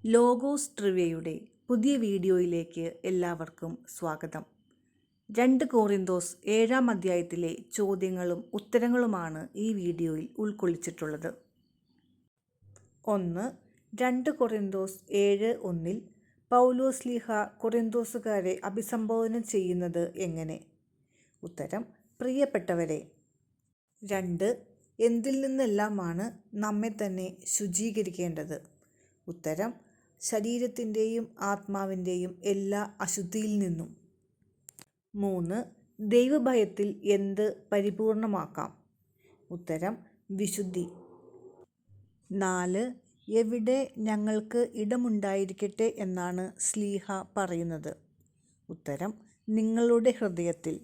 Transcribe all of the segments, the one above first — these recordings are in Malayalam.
ലോഗോസ് ട്രിവിയയുടെ പുതിയ വീഡിയോയിലേക്ക് എല്ലാവർക്കും സ്വാഗതം. 2 കൊറിന്തോസ് 7-ാം അധ്യായത്തിലെ ചോദ്യങ്ങളും ഉത്തരങ്ങളുമാണ് ഈ വീഡിയോയിൽ ഉൾക്കൊള്ളിച്ചിട്ടുള്ളത്. 1. 2 കൊറിന്തോസ് 7:1 പൗലോസ്ലീഹ കൊറിന്തോസുകാരെ അഭിസംബോധന ചെയ്യുന്നത് എങ്ങനെ? ഉത്തരം: പ്രിയപ്പെട്ടവരെ. 2. എന്തിൽ നിന്നെല്ലാമാണ് നമ്മെ തന്നെ ശുചീകരിക്കേണ്ടത്? ഉത്തരം: ശരീരത്തിൻ്റെയും ആത്മാവിൻ്റെയും എല്ലാ അശുദ്ധിയിൽ നിന്നും. 3. ദൈവഭയത്തിൽ എന്ത് പരിപൂർണമാക്കാം? ഉത്തരം: വിശുദ്ധി. 4. എവിടെ ഞങ്ങൾക്ക് ഇടമുണ്ടായിരിക്കട്ടെ എന്നാണ് ശ്ലീഹ പറയുന്നത്? ഉത്തരം: നിങ്ങളുടെ ഹൃദയത്തിൽ.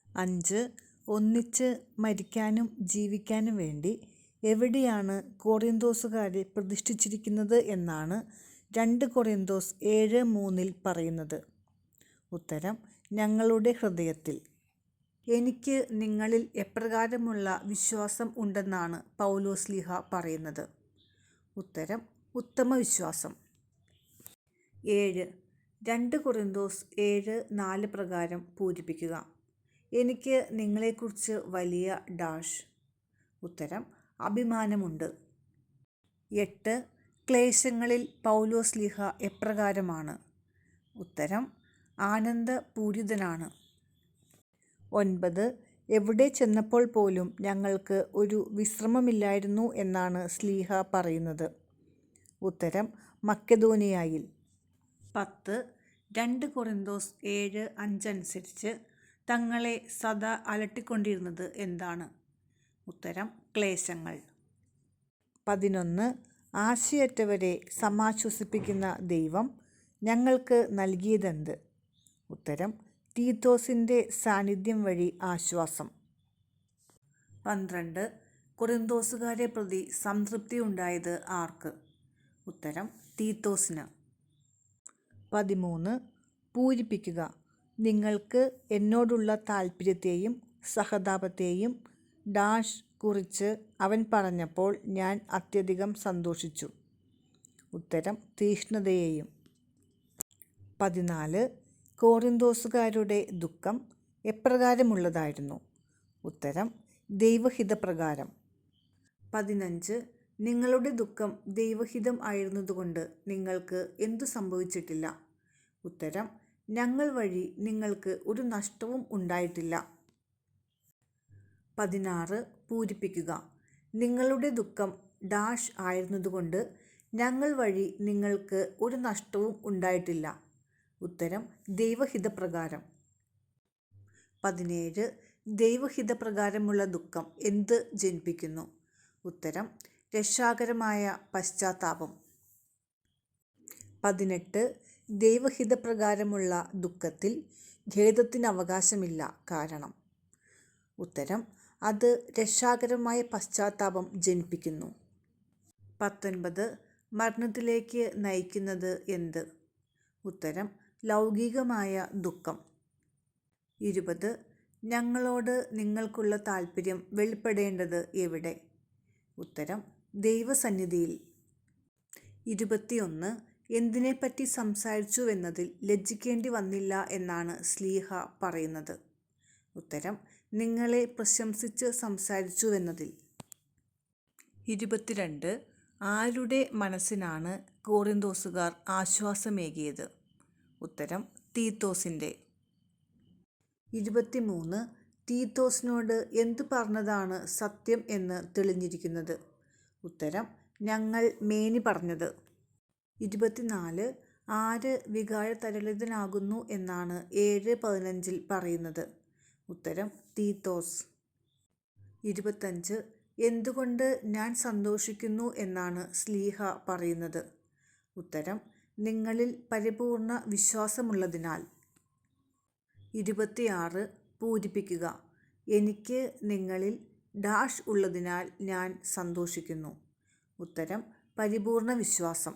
5. ഒന്നിച്ച് മരിക്കാനും ജീവിക്കാനും വേണ്ടി എവിടെയാണ് കൊറിന്തോസുകാരെ പ്രതിഷ്ഠിച്ചിരിക്കുന്നത് എന്നാണ് 2 കൊറിന്തോസ് 7:3 പറയുന്നത്? ഉത്തരം: ഞങ്ങളുടെ ഹൃദയത്തിൽ. എനിക്ക് നിങ്ങളിൽ എപ്രകാരമുള്ള വിശ്വാസം ഉണ്ടെന്നാണ് പൗലോസ്ലീഹ പറയുന്നത്? ഉത്തരം: ഉത്തമ വിശ്വാസം. 7. 2 കൊറിന്തോസ് 7:4 പ്രകാരം പൂരിപ്പിക്കുക. എനിക്ക് നിങ്ങളെക്കുറിച്ച് വലിയ ഡാഷ്. ഉത്തരം: അഭിമാനമുണ്ട്. 8. ക്ലേശങ്ങളിൽ പൗലോസ്ലീഹ എപ്രകാരമാണ്? ഉത്തരം: ആനന്ദപൂരിതനാണ്. 9. എവിടെ ചെന്നപ്പോൾ പോലും ഞങ്ങൾക്ക് ഒരു വിശ്രമമില്ലായിരുന്നു എന്നാണ് ശ്ലീഹ പറയുന്നത്? ഉത്തരം: മക്കെദോനിയായിൽ. 10. 2 കൊറിന്തോസ് 7:5 അനുസരിച്ച് തങ്ങളെ സദാ അലട്ടിക്കൊണ്ടിരുന്നത് എന്താണ്? ഉത്തരം: ക്ലേശങ്ങൾ. 11. ആശയറ്റവരെ സമാശ്വസിപ്പിക്കുന്ന ദൈവം ഞങ്ങൾക്ക് നൽകിയതെന്ത്? ഉത്തരം: തീത്തോസിൻ്റെ സാന്നിധ്യം വഴി ആശ്വാസം. 12. കൊറിന്തോസുകാരെ പ്രതി സംതൃപ്തി ഉണ്ടായത് ആർക്ക്? ഉത്തരം: തീത്തോസിന്. 13. പൂരിപ്പിക്കുക. നിങ്ങൾക്ക് എന്നോടുള്ള താൽപ്പര്യത്തെയും സഹതാപത്തെയും ഡാഷ് കുറിച്ച് അവൻ പറഞ്ഞപ്പോൾ ഞാൻ അത്യധികം സന്തോഷിച്ചു. ഉത്തരം: തീക്ഷ്ണതയെയും. 14. കൊറിന്തോസുകാരുടെ ദുഃഖം എപ്രകാരമുള്ളതായിരുന്നു? ഉത്തരം: ദൈവഹിതപ്രകാരം. 15. നിങ്ങളുടെ ദുഃഖം ദൈവഹിതം ആയിരുന്നതുകൊണ്ട് നിങ്ങൾക്ക് എന്തു സംഭവിച്ചിട്ടില്ല? ഉത്തരം: ഞങ്ങൾ വഴി നിങ്ങൾക്ക് ഒരു നഷ്ടവും ഉണ്ടായിട്ടില്ല. 16. പൂരിപ്പിക്കുക. നിങ്ങളുടെ ദുഃഖം ഡാഷ് ആയിരുന്നതുകൊണ്ട് ഞങ്ങൾ വഴി നിങ്ങൾക്ക് ഒരു നഷ്ടവും ഉണ്ടായിട്ടില്ല. ഉത്തരം: ദൈവഹിതപ്രകാരം. 17. ദൈവഹിതപ്രകാരമുള്ള ദുഃഖം എന്ത് ജനിപ്പിക്കുന്നു? ഉത്തരം: രക്ഷാകരമായ പശ്ചാത്താപം. 18. ദൈവഹിതപ്രകാരമുള്ള ദുഃഖത്തിൽ ഖേദത്തിന് അവകാശമില്ല. കാരണം? ഉത്തരം: അത് രക്ഷാകരമായ പശ്ചാത്താപം ജനിപ്പിക്കുന്നു. 19. മരണത്തിലേക്ക് നയിക്കുന്നത് എന്ത്? ഉത്തരം: ലൗകികമായ ദുഃഖം. 20. ഞങ്ങളോട് നിങ്ങൾക്കുള്ള താൽപ്പര്യം വെളിപ്പെടേണ്ടത് എവിടെ? ഉത്തരം: ദൈവസന്നിധിയിൽ. 21. എന്തിനെപ്പറ്റി സംസാരിച്ചുവെന്നതിൽ ലജ്ജിക്കേണ്ടി വന്നില്ല എന്നാണ് ശ്ലീഹ പറയുന്നത്? ഉത്തരം: നിങ്ങളെ പ്രശംസിച്ച് സംസാരിച്ചുവെന്നതിൽ. 22. ആരുടെ മനസ്സിനാണ് കൊറിന്തോസുകാർ ആശ്വാസമേകിയത്? ഉത്തരം: തീത്തോസിൻ്റെ. 23. തീത്തോസിനോട് എന്തു പറഞ്ഞതാണ് സത്യം എന്ന് തെളിഞ്ഞിരിക്കുന്നത്? ഉത്തരം: ഞങ്ങൾ മേനി പറഞ്ഞത്. 24. ആര് വികാരതരളിതനാകുന്നു എന്നാണ് 7:15 പറയുന്നത്? ഉത്തരം: തീത്തോസ്. 25. എന്തുകൊണ്ട് ഞാൻ സന്തോഷിക്കുന്നു എന്നാണ് ശ്ലീഹ പറയുന്നത്? ഉത്തരം: നിങ്ങളിൽ പരിപൂർണ വിശ്വാസമുള്ളതിനാൽ. 26. പൂരിപ്പിക്കുക. എനിക്ക് നിങ്ങളിൽ ഡാഷ് ഉള്ളതിനാൽ ഞാൻ സന്തോഷിക്കുന്നു. ഉത്തരം: പരിപൂർണ വിശ്വാസം.